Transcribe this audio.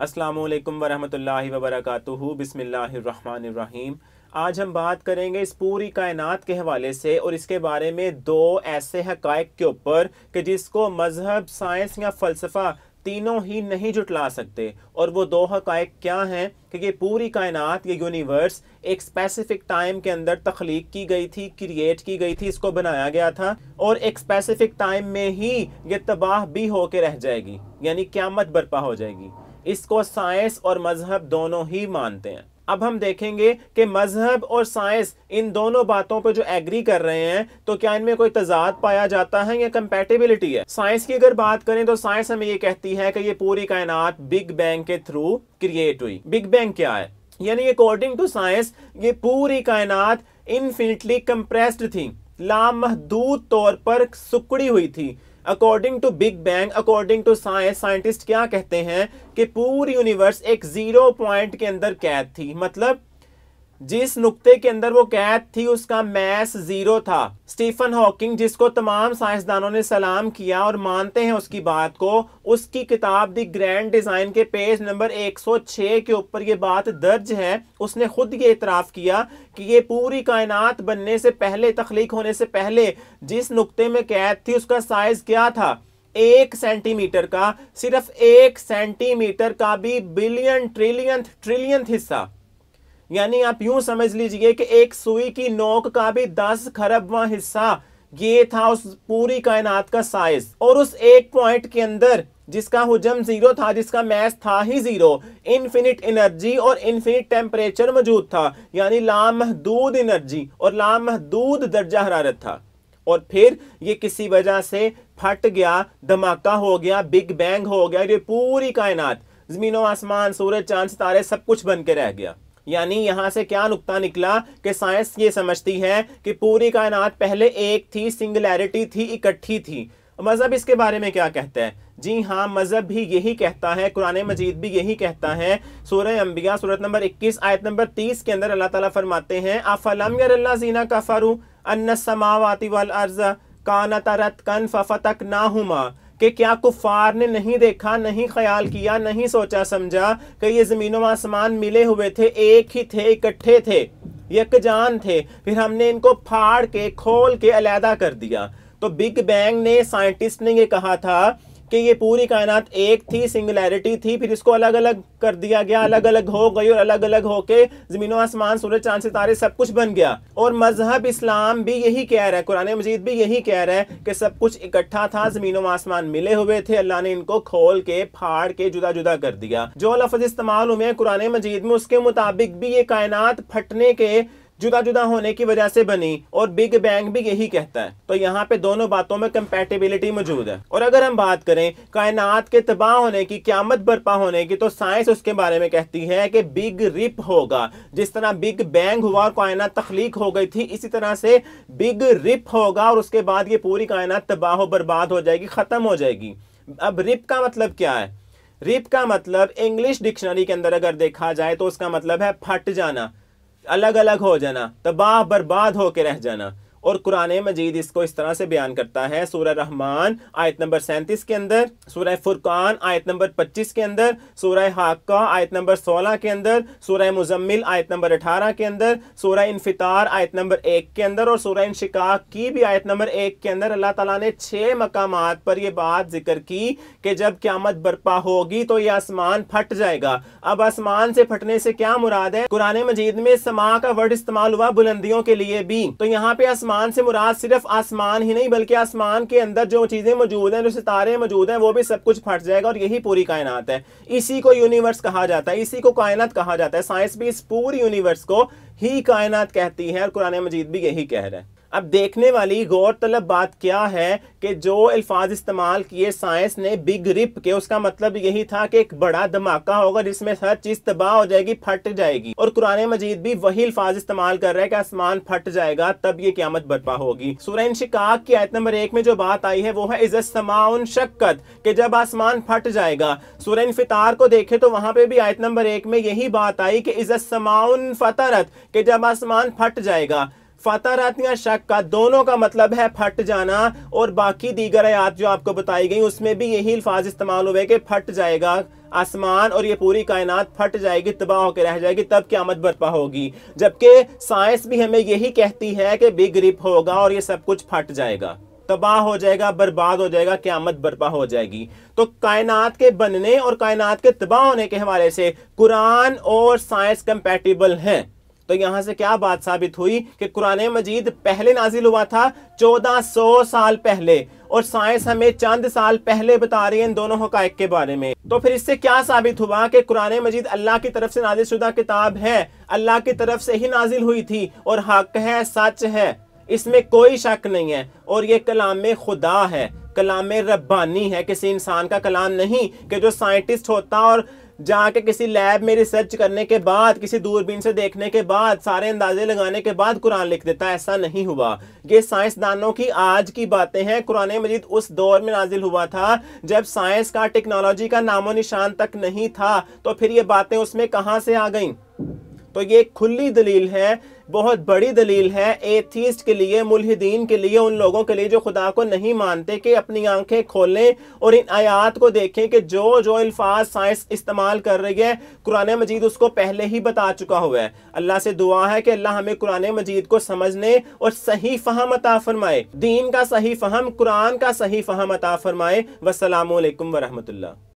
अस्सलामुअलैकुम वरहमतुल्लाहि वबरकातुहू बिस्मिल्लाहिर्रहमानिर्रहीम। आज हम बात करेंगे इस पूरी कायनात के हवाले से और इसके बारे में दो ऐसे हक़ाइक़ के ऊपर कि जिसको मज़हब, साइंस या फ़लसफ़ा तीनों ही नहीं जुटला सकते। और वो दो हक़ाइक़ क्या हैं कि ये पूरी कायनात, ये यूनिवर्स एक स्पेसिफिक टाइम के अंदर तख्लीक की गई थी, क्रिएट की गई थी, इसको बनाया गया था और एक स्पेसिफिक टाइम में ही ये तबाह भी होके रह जाएगी, यानी क़यामत बर्पा हो जाएगी। इसको साइंस और मजहब दोनों ही मानते हैं। अब हम देखेंगे कि मजहब और साइंस इन दोनों बातों पर जो एग्री कर रहे हैं तो क्या इनमें कोई तजाद पाया जाता है या कंपैटिबिलिटी है। साइंस की अगर बात करें तो साइंस हमें ये कहती है कि ये पूरी कायनात बिग बैंग के थ्रू क्रिएट हुई। बिग बैंग क्या है? यानी अकॉर्डिंग टू साइंस ये पूरी कायनात इनफिनिटली कंप्रेस्ड थी, लामहदूद तौर पर सुकड़ी हुई थी। According to Big Bang, according to science, scientist क्या कहते हैं कि पूरी यूनिवर्स एक जीरो पॉइंट के अंदर कैद थी। मतलब जिस नुक्ते के अंदर वो कैद थी उसका मैस जीरो था। स्टीफन हॉकिंग, जिसको तमाम साइंसदानों ने सलाम किया और मानते हैं उसकी बात को, उसकी किताब द ग्रैंड डिजाइन के पेज नंबर 106 के ऊपर ये बात दर्ज है। उसने खुद ये इतराफ किया कि ये पूरी कायनात बनने से पहले, तख्लीक होने से पहले जिस नुक्ते में कैद थी उसका साइज क्या था? 1 सेंटीमीटर का। सिर्फ 1 सेंटीमीटर का भी बिलियन, ट्रिलियंथ हिस्सा, यानी आप यूं समझ लीजिए कि एक सुई की नोक का भी 10 खरबवां हिस्सा ये था उस पूरी कायनात का साइज। और उस एक पॉइंट के अंदर जिसका हुजम जीरो था, जिसका मैस था ही जीरो, इनफिनिट एनर्जी और इनफिनिट टेम्परेचर मौजूद था, यानी लामहदूद एनर्जी और लामहदूद दर्जा हरारत था। और फिर ये किसी वजह से फट गया, धमाका हो गया, बिग बैंग हो गया। ये पूरी कायनात, जमीनों आसमान, सूरज, चांद, सितारे सब कुछ बन के रह गया। यानी यहां से क्या नुक्ता निकला कि साइंस ये समझती है कि पूरी कायनात पहले एक थी, सिंगुलैरिटी थी, इकट्ठी थी। मजहब इसके बारे में क्या कहता है? जी हाँ, मजहब भी यही कहता है, कुरान मजीद भी यही कहता है। सूरह अंबिया सूरत नंबर 21 आयत नंबर 30 के अंदर अल्लाह ताला फरमाते हैं, अफलम यरल्लज़ीना कफरू अन्नस समावाति वल अर्ज़ कानता रत्कन फफतकनाहुमा, कि क्या कुफार ने नहीं देखा, नहीं ख्याल किया, नहीं सोचा समझा कि ये जमीनों आसमान मिले हुए थे, एक ही थे, इकट्ठे थे, यकजान थे, फिर हमने इनको फाड़ के, खोल के अलहदा कर दिया। तो बिग बैंग ने, साइंटिस्ट ने ये कहा था कि ये पूरी कायनात एक थी, सिंगुलैरिटी थी, फिर इसको अलग अलग कर दिया गया, अलग अलग हो गई और अलग अलग होके जमीनों आसमान, सूरज, चांद, सितारे सब कुछ बन गया। और मजहब इस्लाम भी यही कह रहा है, कुरान मजीद भी यही कह रहा है कि सब कुछ इकट्ठा था, जमीनों आसमान मिले हुए थे, अल्लाह ने इनको खोल के, फाड़ के जुदा जुदा कर दिया। जो लफ्ज इस्तेमाल हुए कुरान मजीद में उसके मुताबिक भी ये कायनात फटने के, जुदा जुदा होने की वजह से बनी, और बिग बैंग भी यही कहता है। तो यहाँ पे दोनों बातों में कंपैटिबिलिटी मौजूद है। और अगर हम बात करें कायनात के तबाह होने की, क़यामत बर्पा होने की, तो साइंस उसके बारे में कहती है कि बिग रिप होगा। जिस तरह बिग बैंग हुआ और कायनात तख्लीक हो गई थी, इसी तरह से बिग रिप होगा और उसके बाद ये पूरी कायनात तबाह बर्बाद हो जाएगी, खत्म हो जाएगी। अब रिप का मतलब क्या है? रिप का मतलब इंग्लिश डिक्शनरी के अंदर अगर देखा जाए तो उसका मतलब है फट जाना, अलग अलग हो जाना, तबाह बर्बाद होकर रह जाना। और कुरान मजीद इसको इस तरह से बयान करता है सूरह रहमान आयत नंबर 37 के अंदर, सूरह फुरकान आयत नंबर 25 के अंदर, सूरह हाक्का आयत नंबर 16 के अंदर, सूरह मुजम्मिल आयत नंबर 18 के अंदर, सूरह इनफितार आयत नंबर 1 के अंदर और सूरह इंशिकाक की भी आयत नंबर 1 के अंदर अल्लाह ताला ने 6 मकामात पर यह बात जिक्र की कि जब क़यामत बर्पा होगी तो यह आसमान फट जाएगा। अब आसमान से फटने से क्या मुराद है? कुरान मजीद में समा का वर्ड इस्तेमाल हुआ बुलंदियों के लिए भी। तो यहाँ पे आसमान से मुराद सिर्फ आसमान ही नहीं बल्कि आसमान के अंदर जो चीजें मौजूद हैं, जो सितारे मौजूद हैं, वो भी सब कुछ फट जाएगा और यही पूरी कायनात है। इसी को यूनिवर्स कहा जाता है, इसी को कायनात कहा जाता है। साइंस भी इस पूरी यूनिवर्स को ही कायनात कहती है और कुरान मजीद भी यही कह रहा है। अब देखने वाली गौर तलब बात क्या है कि जो अल्फाज इस्तेमाल किए साइंस ने बिग रिप के, उसका मतलब यही था कि एक बड़ा धमाका होगा जिसमें हर चीज तबाह हो जाएगी, फट जाएगी। और कुरान मजीद भी वही अल्फाज इस्तेमाल कर रहा है कि आसमान फट जाएगा तब ये क़यामत बर्पा होगी। सूरह इंशिकाक की आयत नंबर 1 में जो बात आई है वो है इज़ा समाउन शक्कत, कि जब आसमान फट जाएगा। सूरह इनफितार को देखे तो वहां पे भी आयत नंबर 1 में यही बात आई कि इज़ा समाउन फतरत, कि जब आसमान फट जाएगा। फतरत या शक्का दोनों का मतलब है फट जाना, और बाकी दीगर आयात जो आपको बताई गई उसमें भी यही अल्फाज इस्तेमाल हुए कि फट जाएगा, आसमान और ये पूरी कायनात फट जाएगी, तबाह होकर रह जाएगी, तब क़यामत बर्पा होगी। जबकि साइंस भी हमें यही कहती है कि बिग रिप होगा और ये सब कुछ फट जाएगा, तबाह हो जाएगा, बर्बाद हो जाएगा, क़यामत बर्पा हो जाएगी। तो कायनात के बनने और कायनात के तबाह होने के हवाले से कुरान और साइंस कंपैटिबल हैं। तो यहां से क्या बात साबित हुई कि कुरान मजीद पहले नाजिल हुआ था 1400 साल पहले, और साइंस हमें चंद साल पहले बता रही है इन दोनों हकायक के बारे में। तो फिर इससे क्या साबित हुआ कि कुरान मजीद अल्लाह की तरफ से नाजिल शुदा किताब है, अल्लाह की तरफ से ही नाजिल हुई थी और हक है, सच है, इसमें कोई शक नहीं है। और ये कलाम में खुदा है, कलाम रब्बानी है, किसी इंसान का कलाम नहीं कि जो साइंटिस्ट होता और जाके किसी लैब में रिसर्च करने के बाद, किसी दूरबीन से देखने के बाद, सारे अंदाजे लगाने के बाद कुरान लिख देता। ऐसा नहीं हुआ। ये साइंसदानों की आज की बातें हैं। कुरान मजीद उस दौर में नाजिल हुआ था जब साइंस का, टेक्नोलॉजी का नामो निशान तक नहीं था। तो फिर ये बातें उसमें कहां से आ गईं? तो ये खुली दलील है, बहुत बड़ी दलील है एथीस्ट के लिए, मुल्हिदीन के लिए, उन लोगों के लिए जो खुदा को नहीं मानते, कि अपनी आंखें खोलें और इन आयात को देखें कि जो जो अल्फाज साइंस इस्तेमाल कर रही है कुरान मजीद उसको पहले ही बता चुका हुआ है। अल्लाह से दुआ है कि अल्लाह हमें कुरान मजीद को समझने और सही फहम अता फरमाए, दीन का सही फहम, कुरान का सही फहम अता फरमाए। वस्सलामु अलैकुम वरहमतुल्लाह।